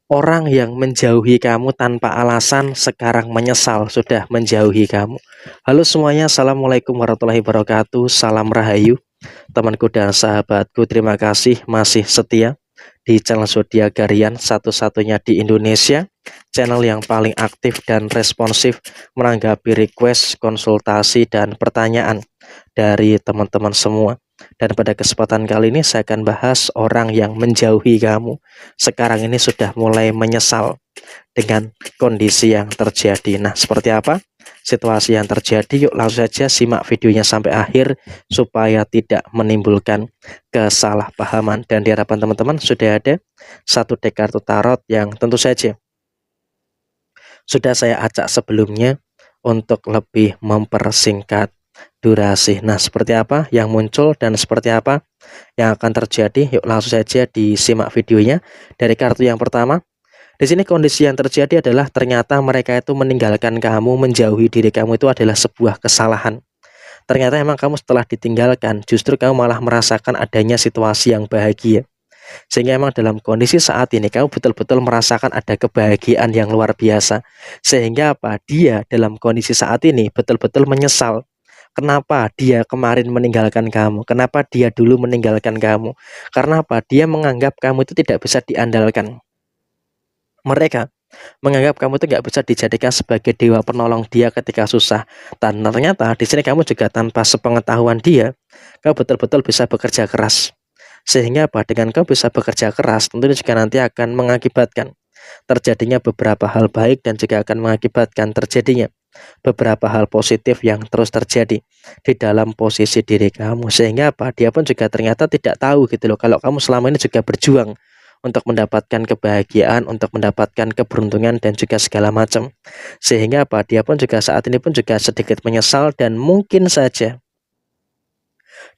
Orang yang menjauhi kamu tanpa alasan sekarang menyesal sudah menjauhi kamu. Halo semuanya, Assalamualaikum warahmatullahi wabarakatuh. Salam Rahayu, temanku dan sahabatku. Terima kasih masih setia di channel Zodiak Garian, satu-satunya di Indonesia, channel yang paling aktif dan responsif menanggapi request, konsultasi, dan pertanyaan dari teman-teman semua. Dan pada kesempatan kali ini saya akan bahas orang yang menjauhi kamu sekarang ini sudah mulai menyesal dengan kondisi yang terjadi. Nah, seperti apa situasi yang terjadi? Yuk langsung saja simak videonya sampai akhir supaya tidak menimbulkan kesalahpahaman. Dan di hadapan teman-teman sudah ada satu deck kartu tarot yang tentu saja sudah saya acak sebelumnya untuk lebih mempersingkat durasi. Nah, seperti apa yang muncul dan seperti apa yang akan terjadi? Yuk langsung saja disimak videonya. Dari kartu yang pertama, di sini kondisi yang terjadi adalah ternyata mereka itu meninggalkan kamu, menjauhi diri kamu itu adalah sebuah kesalahan. Ternyata emang kamu setelah ditinggalkan, justru kamu malah merasakan adanya situasi yang bahagia. Sehingga emang dalam kondisi saat ini kamu betul-betul merasakan ada kebahagiaan yang luar biasa. Sehingga apa? Dia dalam kondisi saat ini betul-betul menyesal. Kenapa dia kemarin meninggalkan kamu? Kenapa dia dulu meninggalkan kamu? Karena apa? Dia menganggap kamu itu tidak bisa diandalkan. Mereka menganggap kamu itu nggak bisa dijadikan sebagai dewa penolong dia ketika susah. Dan ternyata di sini kamu juga tanpa sepengetahuan dia, kamu betul-betul bisa bekerja keras. Sehingga apa? Dengan kamu bisa bekerja keras, tentunya juga nanti akan mengakibatkan terjadinya beberapa hal baik dan juga akan mengakibatkan terjadinya beberapa hal positif yang terus terjadi di dalam posisi diri kamu. Sehingga apa? Dia pun juga ternyata tidak tahu gitu loh, kalau kamu selama ini juga berjuang untuk mendapatkan kebahagiaan, untuk mendapatkan keberuntungan dan juga segala macam. Sehingga apa? Dia pun juga saat ini pun juga sedikit menyesal dan mungkin saja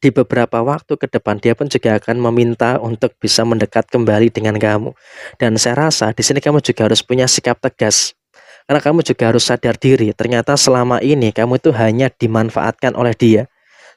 di beberapa waktu ke depan dia pun juga akan meminta untuk bisa mendekat kembali dengan kamu. Dan saya rasa di sini kamu juga harus punya sikap tegas. Karena kamu juga harus sadar diri, ternyata selama ini kamu itu hanya dimanfaatkan oleh dia.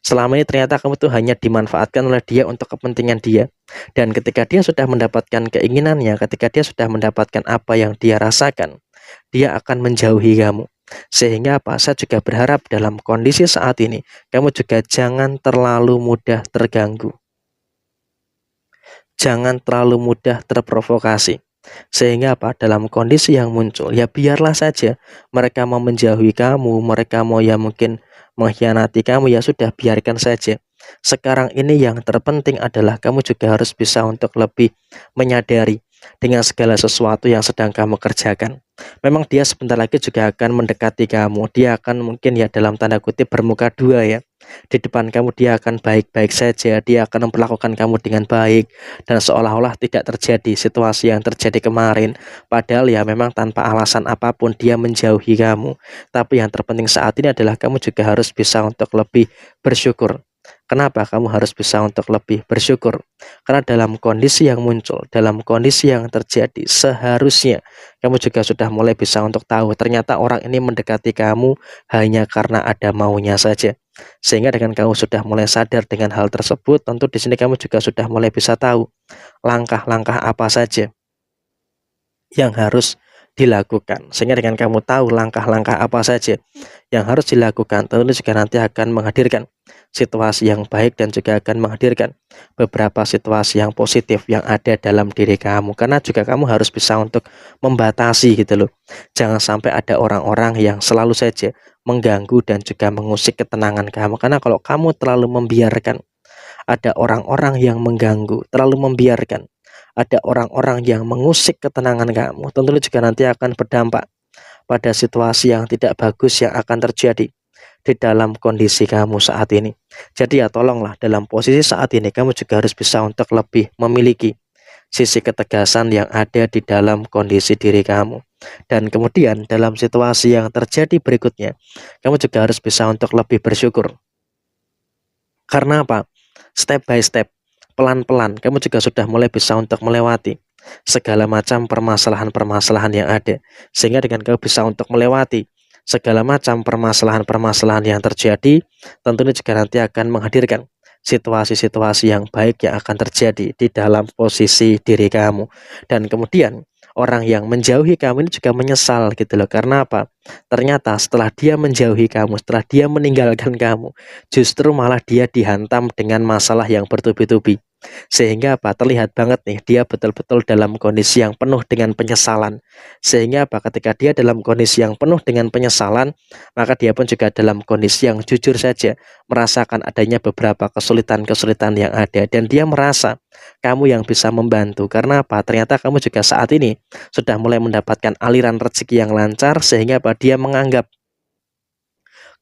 Selama ini ternyata kamu tuh hanya dimanfaatkan oleh dia untuk kepentingan dia. Dan ketika dia sudah mendapatkan keinginannya, ketika dia sudah mendapatkan apa yang dia rasakan, dia akan menjauhi kamu. Sehingga apa? Saya juga berharap dalam kondisi saat ini, kamu juga jangan terlalu mudah terganggu. Jangan terlalu mudah terprovokasi. Sehingga apa? Dalam kondisi yang muncul, ya biarlah saja mereka mau menjauhi kamu, mereka mau ya mungkin mengkhianati kamu, ya sudah biarkan saja. Sekarang ini yang terpenting adalah kamu juga harus bisa untuk lebih menyadari dengan segala sesuatu yang sedang kamu kerjakan. Memang dia sebentar lagi juga akan mendekati kamu, dia akan mungkin ya dalam tanda kutip bermuka dua ya. Di depan kamu dia akan baik-baik saja, dia akan memperlakukan kamu dengan baik, dan seolah-olah tidak terjadi situasi yang terjadi kemarin. Padahal ya memang tanpa alasan apapun dia menjauhi kamu. Tapi yang terpenting saat ini adalah kamu juga harus bisa untuk lebih bersyukur. Kenapa kamu harus bisa untuk lebih bersyukur? Karena dalam kondisi yang muncul, dalam kondisi yang terjadi, seharusnya kamu juga sudah mulai bisa untuk tahu ternyata orang ini mendekati kamu hanya karena ada maunya saja. Sehingga dengan kamu sudah mulai sadar dengan hal tersebut, tentu di sini kamu juga sudah mulai bisa tahu langkah-langkah apa saja yang harus dilakukan. Sehingga dengan kamu tahu langkah-langkah apa saja yang harus dilakukan, tentu juga nanti akan menghadirkan situasi yang baik dan juga akan menghadirkan beberapa situasi yang positif yang ada dalam diri kamu. Karena juga kamu harus bisa untuk membatasi gitu loh. Jangan sampai ada orang-orang yang selalu saja mengganggu dan juga mengusik ketenangan kamu. Karena kalau kamu terlalu membiarkan ada orang-orang yang mengganggu, terlalu membiarkan ada orang-orang yang mengusik ketenangan kamu, tentunya juga nanti akan berdampak pada situasi yang tidak bagus yang akan terjadi di dalam kondisi kamu saat ini. Jadi ya tolonglah dalam posisi saat ini kamu juga harus bisa untuk lebih memiliki sisi ketegasan yang ada di dalam kondisi diri kamu. Dan kemudian dalam situasi yang terjadi berikutnya, kamu juga harus bisa untuk lebih bersyukur. Karena apa? Step by step, pelan-pelan kamu juga sudah mulai bisa untuk melewati segala macam permasalahan-permasalahan yang ada. Sehingga dengan kamu bisa untuk melewati segala macam permasalahan-permasalahan yang terjadi, tentunya juga nanti akan menghadirkan situasi-situasi yang baik yang akan terjadi di dalam posisi diri kamu. Dan kemudian orang yang menjauhi kamu ini juga menyesal gitu loh. Karena apa? Ternyata setelah dia menjauhi kamu, setelah dia meninggalkan kamu, justru malah dia dihantam dengan masalah yang bertubi-tubi. Sehingga apa? Terlihat banget nih dia betul-betul dalam kondisi yang penuh dengan penyesalan. Sehingga apa? Ketika dia dalam kondisi yang penuh dengan penyesalan, maka dia pun juga dalam kondisi yang jujur saja merasakan adanya beberapa kesulitan-kesulitan yang ada, dan dia merasa kamu yang bisa membantu. Karena apa? Ternyata kamu juga saat ini sudah mulai mendapatkan aliran rezeki yang lancar, sehingga apa? Dia menganggap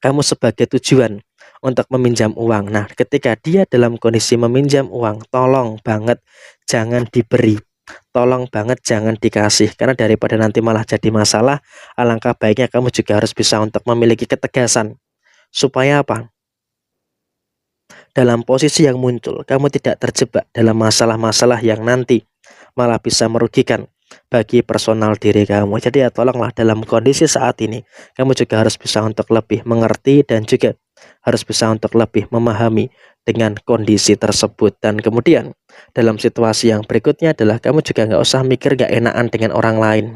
kamu sebagai tujuan untuk meminjam uang. Nah, ketika dia dalam kondisi meminjam uang, tolong banget jangan diberi. Tolong banget jangan dikasih, karena daripada nanti malah jadi masalah, alangkah baiknya kamu juga harus bisa untuk memiliki ketegasan. Supaya apa? Dalam posisi yang muncul, kamu tidak terjebak dalam masalah-masalah yang nanti malah bisa merugikan bagi personal diri kamu. Jadi ya tolonglah dalam kondisi saat ini, kamu juga harus bisa untuk lebih mengerti dan juga harus bisa untuk lebih memahami dengan kondisi tersebut. Dan kemudian dalam situasi yang berikutnya adalah kamu juga nggak usah mikir gak enakan dengan orang lain.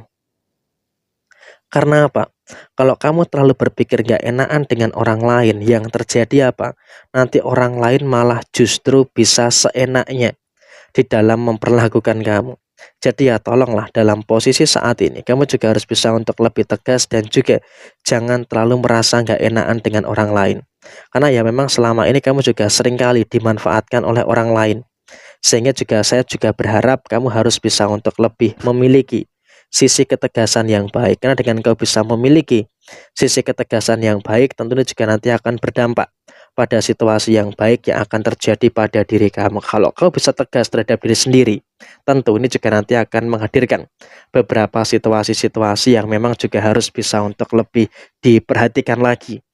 Karena apa? Kalau kamu terlalu berpikir gak enakan dengan orang lain, yang terjadi apa? Nanti orang lain malah justru bisa seenaknya di dalam memperlakukan kamu. Jadi ya tolonglah dalam posisi saat ini kamu juga harus bisa untuk lebih tegas dan juga jangan terlalu merasa gak enakan dengan orang lain. Karena ya memang selama ini kamu juga seringkali dimanfaatkan oleh orang lain. Sehingga juga saya juga berharap kamu harus bisa untuk lebih memiliki sisi ketegasan yang baik. Karena dengan kau bisa memiliki sisi ketegasan yang baik, tentunya juga nanti akan berdampak pada situasi yang baik yang akan terjadi pada diri kamu. Kalau kau bisa tegas terhadap diri sendiri, tentu ini juga nanti akan menghadirkan beberapa situasi-situasi yang memang juga harus bisa untuk lebih diperhatikan lagi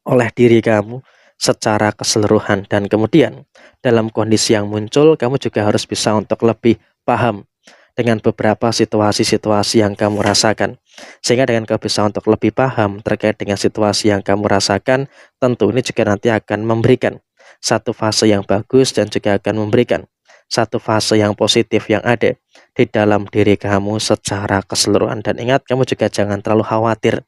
oleh diri kamu secara keseluruhan. Dan kemudian dalam kondisi yang muncul, kamu juga harus bisa untuk lebih paham dengan beberapa situasi-situasi yang kamu rasakan. Sehingga dengan kamu bisa untuk lebih paham terkait dengan situasi yang kamu rasakan, tentu ini juga nanti akan memberikan satu fase yang bagus dan juga akan memberikan satu fase yang positif yang ada di dalam diri kamu secara keseluruhan. Dan ingat, kamu juga jangan terlalu khawatir,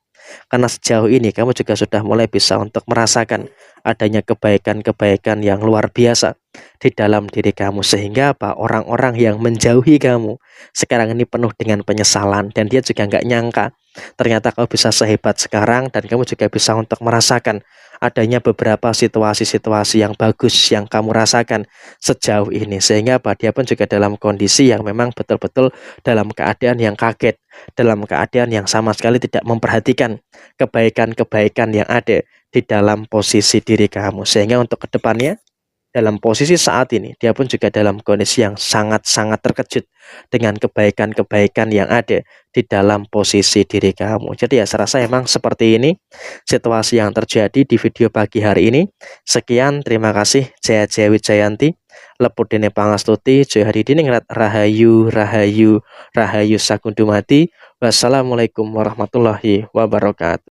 karena sejauh ini kamu juga sudah mulai bisa untuk merasakan adanya kebaikan-kebaikan yang luar biasa di dalam diri kamu. Sehingga apa? Orang-orang yang menjauhi kamu sekarang ini penuh dengan penyesalan, dan dia juga nggak nyangka ternyata kamu bisa sehebat sekarang, dan kamu juga bisa untuk merasakan adanya beberapa situasi-situasi yang bagus yang kamu rasakan sejauh ini. Sehingga apa? Dia pun juga dalam kondisi yang memang betul-betul dalam keadaan yang kaget, dalam keadaan yang sama sekali tidak memperhatikan kebaikan-kebaikan yang ada di dalam posisi diri kamu. Sehingga untuk kedepannya, dalam posisi saat ini, dia pun juga dalam kondisi yang sangat-sangat terkejut dengan kebaikan-kebaikan yang ada di dalam posisi diri kamu. Jadi ya saya rasa emang seperti ini situasi yang terjadi di video pagi hari ini. Sekian, terima kasih. Jaya Jaya Wijayanti, Leput Dene Pangastuti, Joy Hadidiningrat, Rahayu, Rahayu, Rahayu Sakundumati. Wassalamualaikum warahmatullahi wabarakatuh.